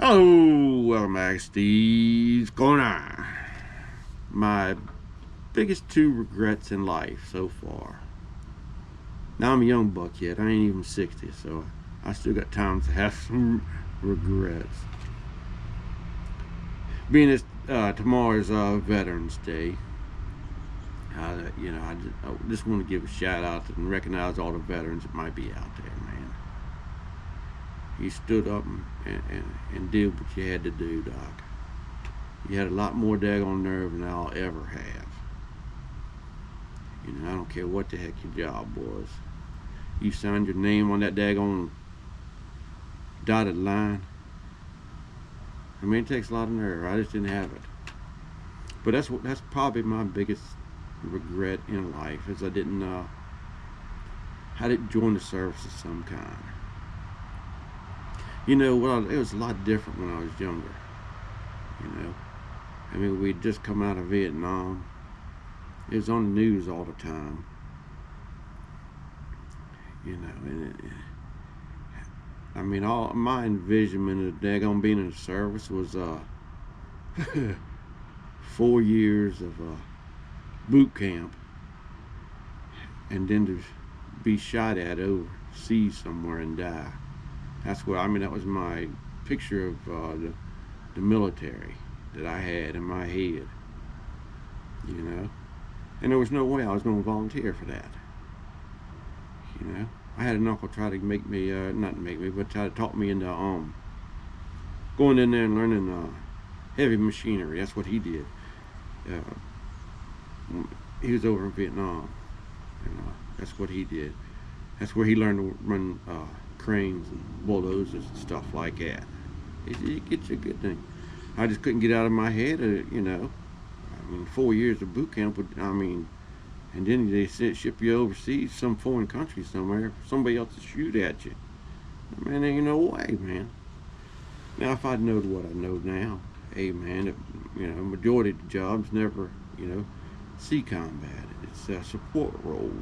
Hello, welcome back, Steve's Corner. My biggest two regrets in life so far. Now I'm a young buck yet. I ain't even 60, so I still got time to have some regrets. Being this tomorrow's Veterans Day, I just want to give a shout out and recognize all the veterans that might be out there, man. You stood up and did what you had to do, Doc. You had a lot more daggone nerve than I'll ever have. I don't care what the heck your job was. You signed your name on that daggone dotted line. I mean, it takes a lot of nerve. I just didn't have it. But that's probably my biggest regret in life is I didn't join the service of some kind. It was a lot different when I was younger. I mean, we'd just come out of Vietnam. It was on the news all the time. I mean, all my envisionment of daggone being in the service was 4 years of boot camp, and then to be shot at overseas somewhere and die. That was my picture of the military that I had in my head, and there was no way I was going to volunteer for that. I had an uncle try to make me, not make me, but try to talk me into going in there and learning heavy machinery. That's what he did. He was over in Vietnam, and that's what he did. That's where he learned to run cranes and bulldozers and stuff like that. It gets you a good thing. I just couldn't get out of my head, I mean, 4 years of boot camp and then they ship you overseas, some foreign country somewhere, for somebody else to shoot at you. Man, there ain't no way, man. Now, if I'd known what I know now, hey, man, majority of the jobs never, see combat. It's support roles,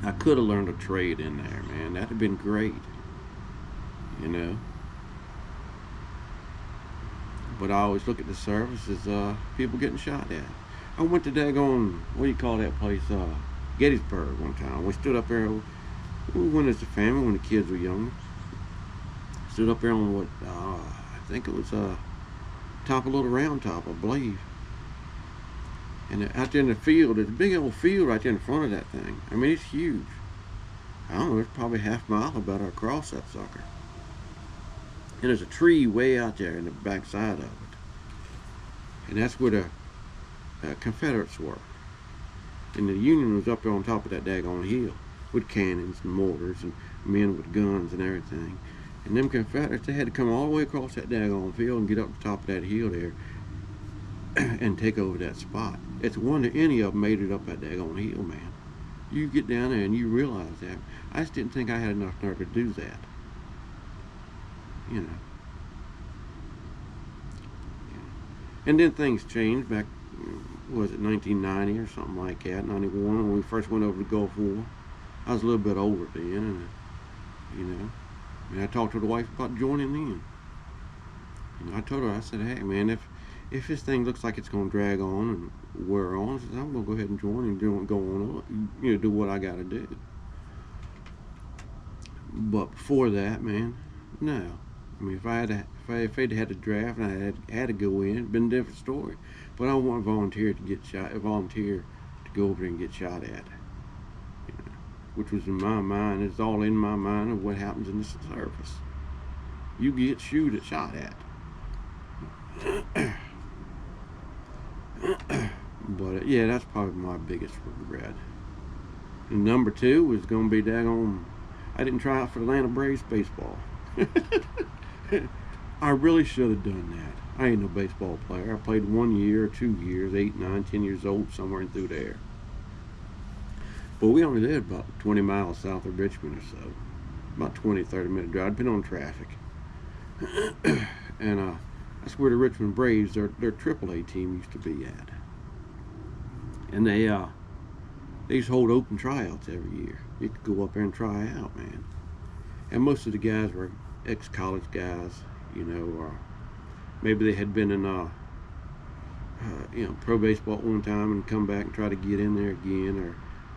I could have learned a trade in there, man. That'd have been great, But I always look at the service as people getting shot at. I went to daggone, what do you call that place? Gettysburg one time. We stood up there. We went as a family when the kids were young. Stood up there on I think it was top of Little Round Top, I believe. And out there in the field, there's a big old field right there in front of that thing. I mean, it's huge. I don't know, it's probably half a mile about across that sucker. And there's a tree way out there in the back side of it. And that's where the Confederates were. And the Union was up there on top of that daggone hill with cannons and mortars and men with guns and everything. And them Confederates, they had to come all the way across that daggone field and get up the top of that hill there and take over that spot. It's a wonder any of them made it up that daggone hill, man. You get down there and you realize that. I just didn't think I had enough nerve to do that. And then things changed back, was it 1990 or something like that, 91, when we first went over the Gulf War. I was a little bit older then, and I talked to the wife about joining in. I told her, I said, hey, man, if this thing looks like it's going to drag on and wear on, I said, I'm going to go ahead and join and go on, do what I got to do. But before that, man, no. I mean, if I'd had to draft and I had to go in, it'd been a different story. But I don't want to volunteer to go over there and get shot at. Which was in my mind, it's all in my mind of what happens in the service. You get shot at. But yeah, that's probably my biggest regret. And number two was going to be daggone, I didn't try out for the Atlanta Braves baseball. I really should have done that. I ain't no baseball player. I played 1 year, 2 years, 8, 9, 10 years old, somewhere in through there. But we only lived about 20 miles south of Richmond or so. About 20, 30-minute drive, depending on traffic. And that's where the Richmond Braves, their AAA team used to be at. And they used to hold open tryouts every year. You could go up there and try out, man. And most of the guys were ex-college guys, or maybe they had been in pro baseball at one time and come back and try to get in there again, or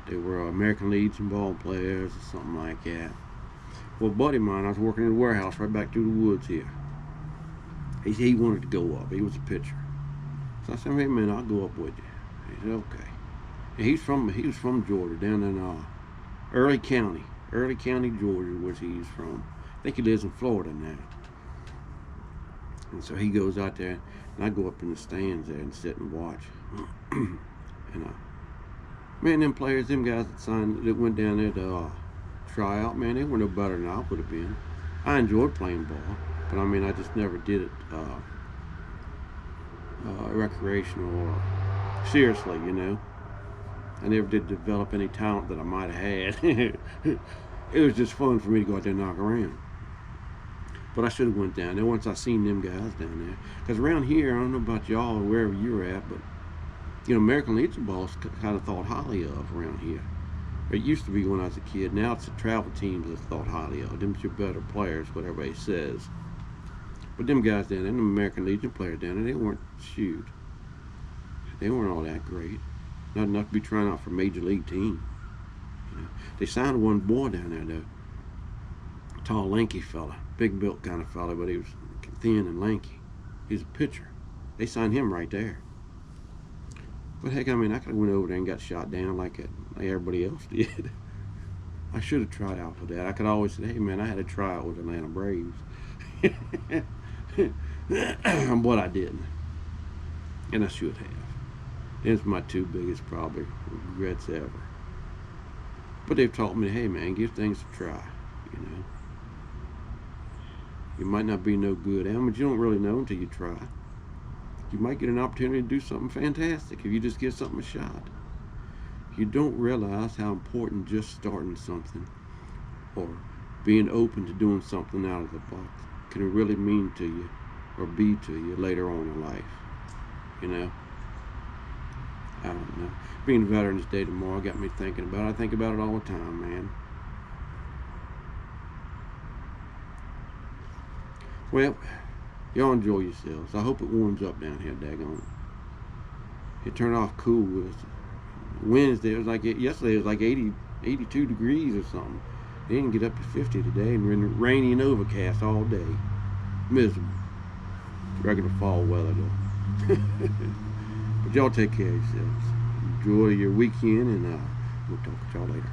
they were American Legion ball players or something like that. Well, a buddy of mine, I was working in the warehouse right back through the woods here. He wanted to go up. He was a pitcher. So I said, hey man, I'll go up with you. He said, okay. And he was from Georgia, down in Early County, Georgia, was he's from. I think he lives in Florida now. And so he goes out there, and I go up in the stands there and sit and watch. And man, them players, them guys that went down there to try out, man, they were no better than I would have been. I enjoyed playing ball, but I mean, I just never did it recreational or seriously, I never did develop any talent that I might have had. It was just fun for me to go out there and knock around. But I should have went down there once I seen them guys down there. Because around here, I don't know about y'all or wherever you're at, but American Legion ball is kind of thought highly of around here. It used to be when I was a kid. Now it's the travel teams that's thought highly of. Them's your better players, what everybody says. But them guys down there, them American Legion players down there, they weren't They weren't all that great. Not enough to be trying out for a major league team. They signed one boy down there, though. Tall, lanky fella, big built kind of fella, but he was thin and lanky. He's a pitcher. They signed him right there. But heck, I mean, I could have went over there and got shot down like everybody else did. I should have tried out for that. I could always say, hey man, I had a tryout with Atlanta Braves. But I didn't. And I should have. It's my two biggest probably regrets ever. But they've taught me, hey man, give things a try. You might not be no good at them, but you don't really know until you try. You might get an opportunity to do something fantastic if you just give something a shot. You don't realize how important just starting something or being open to doing something out of the box can really mean to you or be to you later on in life. I don't know. Being Veterans Day tomorrow got me thinking about it. I think about it all the time, man. Well, y'all enjoy yourselves. I hope it warms up down here, daggone it. It turned off cool. It was Wednesday. Yesterday it was like 82 degrees or something. It didn't get up to 50 today, and rainy and overcast all day. Miserable. Regular fall weather though. But y'all take care of yourselves. Enjoy your weekend, and we'll talk to y'all later.